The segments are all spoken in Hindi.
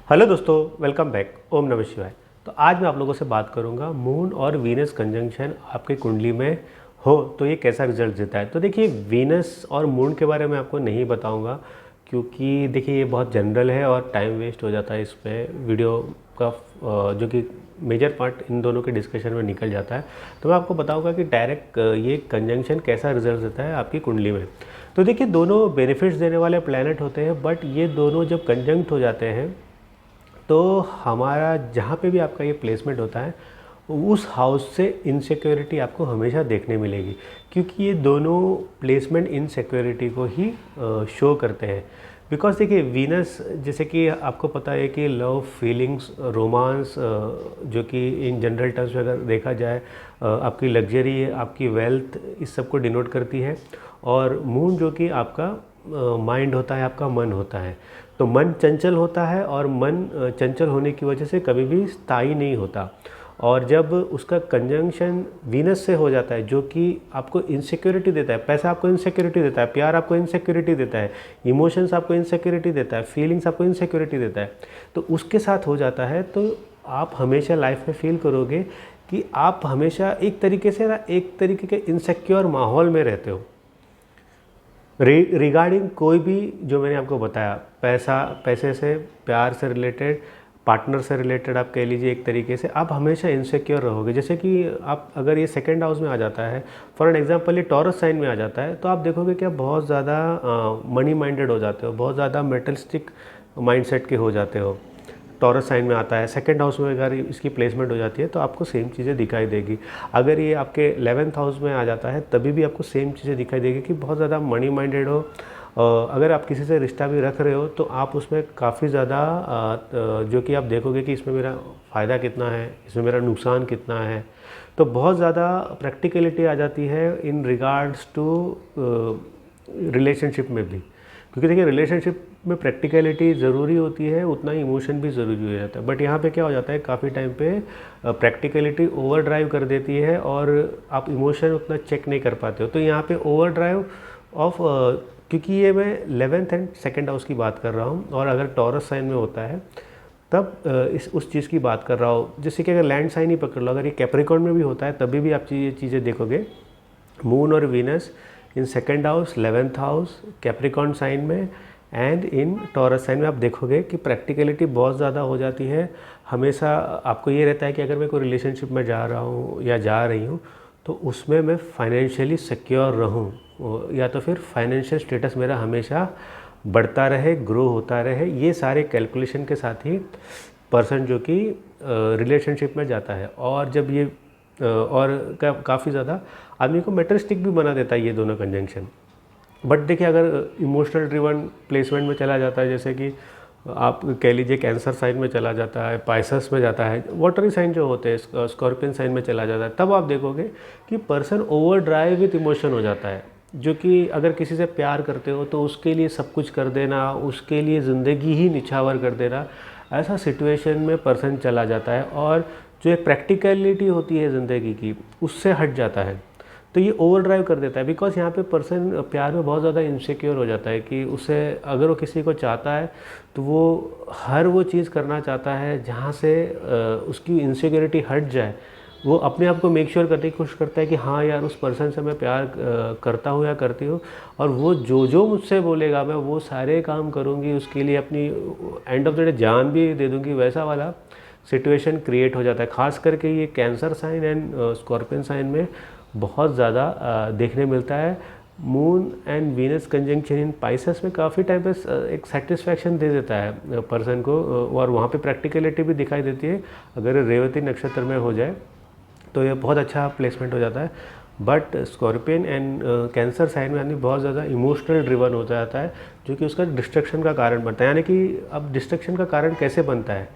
हेलो दोस्तों, वेलकम बैक। ओम नमः शिवाय। तो आज मैं आप लोगों से बात करूंगा मून और वीनस कंजंक्शन आपकी कुंडली में हो तो ये कैसा रिजल्ट देता है। तो देखिए, वीनस और मून के बारे में आपको नहीं बताऊंगा क्योंकि देखिए ये बहुत जनरल है और टाइम वेस्ट हो जाता है इसमें। वीडियो का जो कि मेजर पार्ट इन दोनों के डिस्कशन में निकल जाता है। तो मैं आपको बताऊंगा कि डायरेक्ट ये कंजंक्शन कैसा रिजल्ट देता है आपकी कुंडली में। तो देखिए, दोनों बेनिफिट्स देने वाले प्लैनेट होते हैं, बट ये दोनों जब कंजंक्ट हो जाते हैं तो हमारा जहाँ पे भी आपका ये प्लेसमेंट होता है उस हाउस से इनसिक्योरिटी आपको हमेशा देखने मिलेगी, क्योंकि ये दोनों प्लेसमेंट इनसिक्योरिटी को ही शो करते हैं। बिकॉज देखिए, वीनस जैसे कि आपको पता है कि लव, फीलिंग्स, रोमांस, जो कि इन जनरल टर्म्स में अगर देखा जाए आपकी लग्जरी, आपकी वेल्थ, इस सब को डिनोट करती है। और मून जो कि आपका माइंड होता है, आपका मन होता है। तो मन चंचल होता है और मन चंचल होने की वजह से कभी भी स्थायी नहीं होता। और जब उसका कंजंक्शन वीनस से हो जाता है जो कि आपको इनसिक्योरिटी देता है, पैसा आपको इनसिक्योरिटी देता है, प्यार आपको इनसिक्योरिटी देता है, इमोशंस आपको इनसिक्योरिटी देता है, फीलिंग्स आपको इनसिक्योरिटी देता है, तो उसके साथ हो जाता है तो आप हमेशा लाइफ में फील करोगे कि आप हमेशा एक तरीके के इनसिक्योर माहौल में रहते हो। रिगार्डिंग कोई भी जो मैंने आपको बताया, पैसे से, प्यार से रिलेटेड, पार्टनर से रिलेटेड, आप कह लीजिए एक तरीके से आप हमेशा इनसिक्योर रहोगे। जैसे कि आप अगर ये सेकंड हाउस में आ जाता है, फॉर एन एग्जांपल ये टॉरस साइन में आ जाता है, तो आप देखोगे कि आप बहुत ज़्यादा मनी माइंडेड हो जाते हो, बहुत ज़्यादा मेटलिस्टिक माइंडसेट के हो जाते हो। टॉरस साइन में आता है, सेकंड हाउस में अगर इसकी प्लेसमेंट हो जाती है तो आपको सेम चीज़ें दिखाई देगी। अगर ये आपके 11th हाउस में आ जाता है तभी भी आपको सेम चीज़ें दिखाई देगी कि बहुत ज़्यादा मनी माइंडेड हो। अगर आप किसी से रिश्ता भी रख रहे हो तो आप उसमें काफ़ी ज़्यादा जो कि आप देखोगे कि इसमें मेरा फ़ायदा कितना है, इसमें मेरा नुकसान कितना है। तो बहुत ज़्यादा प्रैक्टिकलिटी आ जाती है इन रिगार्ड्स टू रिलेशनशिप में भी, क्योंकि देखिए रिलेशनशिप में प्रैक्टिकलिटी ज़रूरी होती है, उतना ही इमोशन भी ज़रूरी हो जाता है। बट यहाँ पे क्या हो जाता है, काफ़ी टाइम पे प्रैक्टिकलिटी ओवर ड्राइव कर देती है और आप इमोशन उतना चेक नहीं कर पाते हो। तो यहाँ पे ओवर ड्राइव ऑफ, क्योंकि ये मैं 11th एंड सेकेंड हाउस की बात कर रहा हूँ, और अगर टॉरस साइन में होता है तब उस चीज़ की बात कर रहा हूँ। जैसे कि अगर लैंड साइन ही पकड़ लो, अगर ये कैप्रिकॉर्न में भी होता है तभी भी आप ये चीज़ें देखोगे। मून और Venus in second house, 11th house, Capricorn sign में एंड इन टॉरस साइन में आप देखोगे कि प्रैक्टिकलिटी बहुत ज़्यादा हो जाती है। हमेशा आपको ये रहता है कि अगर मैं कोई रिलेशनशिप में जा रहा हूँ या जा रही हूँ तो उसमें मैं फाइनेंशियली सिक्योर रहूँ, या तो फिर फाइनेंशियल स्टेटस मेरा हमेशा बढ़ता रहे, ग्रो होता रहे। ये सारे कैलकुलेशन के साथ ही पर्सन जो कि रिलेशनशिप में जाता है। और जब ये और काफ़ी ज़्यादा आदमी को मेटरिस्टिक भी बना देता है ये दोनों कंजंक्शन। बट देखिए, अगर इमोशनल ड्रिवन प्लेसमेंट में चला जाता है, जैसे कि आप कह लीजिए कैंसर साइन में चला जाता है, पाइसेस में जाता है, वाटरी साइन जो होते हैं स्कॉर्पियन साइन में चला जाता है, तब आप देखोगे कि person over drive with emotion हो जाता है। जो कि अगर किसी से प्यार करते हो तो उसके लिए सब कुछ कर देना, उसके लिए ज़िंदगी ही निछावर कर देना, ऐसा सिचुएशन में पर्सन चला जाता है। और जो एक प्रैक्टिकलिटी होती है ज़िंदगी की, उससे हट जाता है, तो ये ओवर ड्राइव कर देता है। बिकॉज यहाँ पे पर्सन प्यार में बहुत ज़्यादा इनसिक्योर हो जाता है कि उसे, अगर वो किसी को चाहता है तो वो हर वो चीज़ करना चाहता है जहाँ से उसकी इनसिक्योरिटी हट जाए। वो अपने आप को मेक श्योर करने की कोशिश करता है कि हाँ यार, उस पर्सन से मैं प्यार करता हूँ या करती हूँ, और वो जो जो मुझसे बोलेगा मैं वो सारे काम करूँगी, उसके लिए अपनी एंड ऑफ द डे जान भी दे दूँगी। वैसा वाला सिचुएशन क्रिएट हो जाता है। खास करके ये Cancer sign and Scorpion sign में बहुत ज़्यादा देखने मिलता है। Moon and Venus conjunction in Pisces में काफ़ी टाइम पे एक सेटिस्फैक्शन दे देता है पर्सन को, और वहाँ पे प्रैक्टिकलिटी भी दिखाई देती है। अगर रेवती नक्षत्र में हो जाए तो ये बहुत अच्छा प्लेसमेंट हो जाता है। But Scorpion and Cancer sign में आदमी बहुत ज़्यादा इमोशनल ड्रिवन हो जाता है, जो कि उसका डिस्ट्रक्शन का कारण बनता है। यानी कि अब डिस्ट्रक्शन का कारण कैसे बनता है,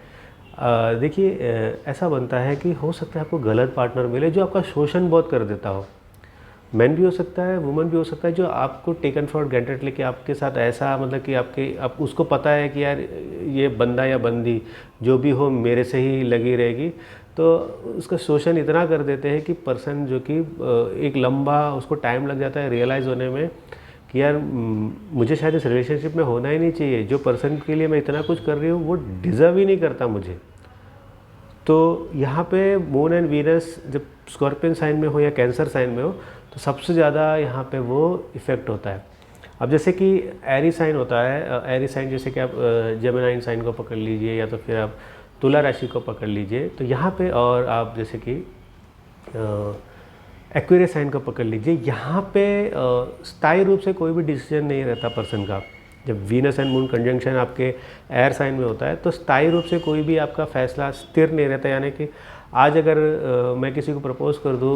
देखिए ऐसा बनता है कि हो सकता है आपको गलत पार्टनर मिले जो आपका शोषण बहुत कर देता हो। मैन भी हो सकता है, वुमन भी हो सकता है, जो आपको टेकन फॉर ग्रांटेड लेके आपके साथ ऐसा, मतलब कि आप उसको पता है कि यार ये बंदा या बंदी जो भी हो मेरे से ही लगी रहेगी, तो उसका शोषण इतना कर देते हैं कि पर्सन जो कि एक लंबा उसको टाइम लग जाता है रियलाइज़ होने में कि यार मुझे शायद इस रिलेशनशिप में होना ही नहीं चाहिए, जो पर्सन के लिए मैं इतना कुछ कर रही हूँ वो डिज़र्व ही नहीं करता मुझे। तो यहाँ पे मून एंड वीनस जब स्कॉर्पियन साइन में हो या कैंसर साइन में हो तो सबसे ज़्यादा यहाँ पे वो इफ़ेक्ट होता है। अब जैसे कि एरी साइन होता है, एरी साइन जैसे कि आप जेमिनाइन साइन को पकड़ लीजिए या तो फिर आप तुला राशि को पकड़ लीजिए, तो यहाँ पे और आप जैसे कि एक्वेरियस साइन को पकड़ लीजिए, यहाँ पे स्थायी रूप से कोई भी डिसीजन नहीं रहता पर्सन का। जब वीनस एंड मून कंजंक्शन आपके एयर साइन में होता है तो स्थायी रूप से कोई भी आपका फैसला स्थिर नहीं रहता। यानी कि आज अगर मैं किसी को प्रपोज कर दूँ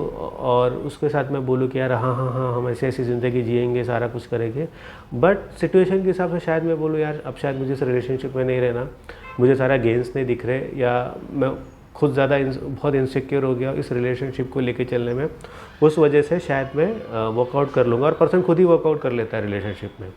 और उसके साथ मैं बोलूँ कि यार हाँ हाँ हाँ हम ऐसी ऐसी ज़िंदगी जिएंगे, सारा कुछ करेंगे, बट सिचुएशन के हिसाब से शायद मैं बोलूँ यार अब शायद मुझे इस रिलेशनशिप में नहीं रहना, मुझे सारा गेंस नहीं दिख रहे, या मैं खुद ज़्यादा बहुत इनसिक्योर हो गया इस रिलेशनशिप को लेके चलने में, उस वजह से शायद मैं वर्कआउट कर लूँगा, और पर्सन खुद ही वर्कआउट कर लेता है रिलेशनशिप में।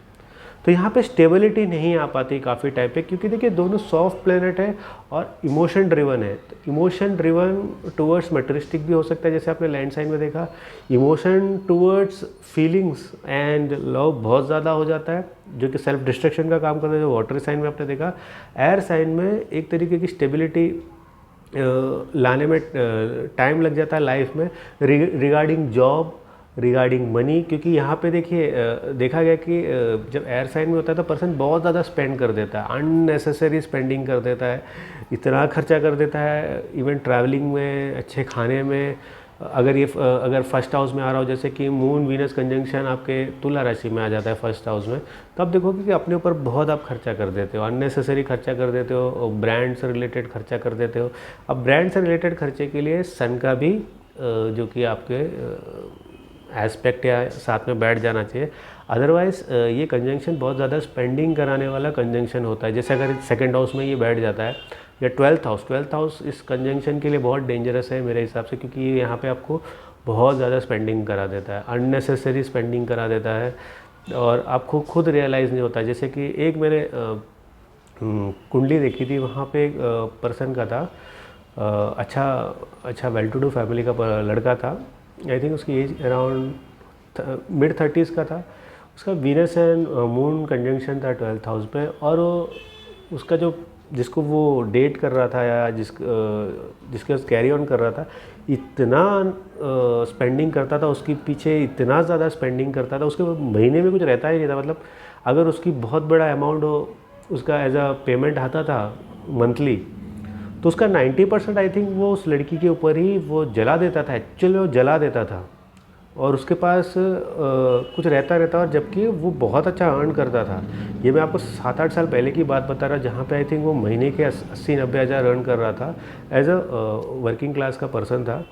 तो यहाँ पे स्टेबिलिटी नहीं आ पाती काफ़ी टाइम पे, क्योंकि देखिए दोनों सॉफ्ट प्लेनेट है और इमोशन ड्रिवन है। तो इमोशन ड्रिवन टूवर्ड्स मटेरियलिस्टिक भी हो सकता है, जैसे आपने लैंड साइन में देखा, emotion towards feelings and love बहुत ज़्यादा हो जाता है, जो कि सेल्फ डिस्ट्रक्शन का काम करता है, जो वाटर साइन में आपने देखा। एयर साइन में एक तरीके की स्टेबिलिटी लाने में टाइम लग जाता है लाइफ में, रिगार्डिंग जॉब, रिगार्डिंग मनी, क्योंकि यहाँ पे देखिए देखा गया कि जब एयर साइन में होता है तो पर्सन बहुत ज़्यादा स्पेंड कर देता है, अननेसेसरी स्पेंडिंग कर देता है, इतना खर्चा कर देता है, इवन ट्रैवलिंग में, अच्छे खाने में। अगर फर्स्ट हाउस में आ रहा हो, जैसे कि मून वीनस कंजंक्शन आपके तुला राशि में आ जाता है फर्स्ट हाउस में, तो आप देखोगे कि अपने ऊपर बहुत आप खर्चा कर देते हो, अननेसेसरी खर्चा कर देते हो, ब्रांड से रिलेटेड खर्चा कर देते हो। अब ब्रांड से रिलेटेड खर्चे के लिए सन का भी जो कि आपके एस्पेक्ट या साथ में बैठ जाना चाहिए। अदरवाइज़ ये कंजंक्शन बहुत ज़्यादा स्पेंडिंग कराने वाला कंजंक्शन होता है। जैसे अगर सेकंड हाउस में ये बैठ जाता है, या ट्वेल्थ हाउस इस कंजंक्शन के लिए बहुत डेंजरस है मेरे हिसाब से, क्योंकि ये यहाँ पे आपको बहुत ज़्यादा स्पेंडिंग करा देता है, अननेसेसरी स्पेंडिंग करा देता है, और आपको खुद रियलाइज़ नहीं होता। जैसे कि एक मैंने कुंडली देखी थी, वहाँ पे एक पर्सन का था, अच्छा वेल टू डू फैमिली का लड़का था, आई थिंक उसकी एज अराउंड मिड 30s का था। उसका वीनस एंड मून कंजंक्शन था 12th हाउस पे, और उसका जिसको वो डेट कर रहा था या जिसके कैरी ऑन कर रहा था, इतना स्पेंडिंग करता था उसके पीछे, इतना ज़्यादा स्पेंडिंग करता था, उसके महीने में कुछ रहता ही नहीं था। मतलब अगर उसकी बहुत बड़ा अमाउंट उसका एज अ पेमेंट आता था मंथली, तो उसका 90% आई थिंक वो उस लड़की के ऊपर ही वो जला देता था, एक्चुअली वो जला देता था, और उसके पास कुछ रहता, और जबकि वो बहुत अच्छा अर्न करता था। ये मैं आपको 7-8 साल पहले की बात बता रहा, जहाँ पे आई थिंक वो महीने के 80-90 हज़ार अर्न कर रहा था, एज अ वर्किंग क्लास का पर्सन था।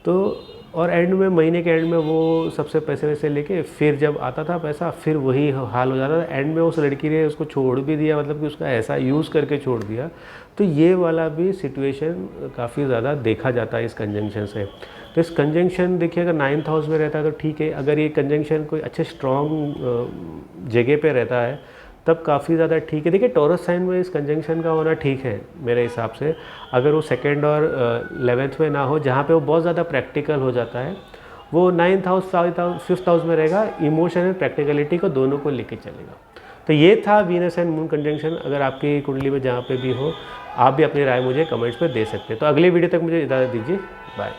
तो और एंड में, महीने के एंड में वो सबसे पैसे वैसे लेके, फिर जब आता था पैसा फिर वही हाल हो जाता था। एंड में उस लड़की ने उसको छोड़ भी दिया, मतलब कि उसका ऐसा यूज़ करके छोड़ दिया। तो ये वाला भी सिचुएशन काफ़ी ज़्यादा देखा जाता है इस कंजंक्शन से। तो इस कंजंक्शन देखिए अगर 9th हाउस में रहता है तो ठीक है, अगर ये कंजंक्शन कोई अच्छे स्ट्रॉन्ग जगह पे रहता है तब काफ़ी ज़्यादा ठीक है। देखिए टॉरस साइन में इस कंजंक्शन का होना ठीक है मेरे हिसाब से, अगर वो 2nd और 11th में ना हो, जहाँ पे वो बहुत ज़्यादा प्रैक्टिकल हो जाता है। वो 9th हाउस 5th हाउस में रहेगा, इमोशन एंड प्रैक्टिकलिटी को दोनों को लेके चलेगा। तो ये था वीनस एंड मून कंजंक्शन। अगर आपकी कुंडली में जहाँ पे भी हो, आप भी अपनी राय मुझे कमेंट्स पे दे सकते हैं। तो अगली वीडियो तक मुझे इजाज़त दीजिए, बाय।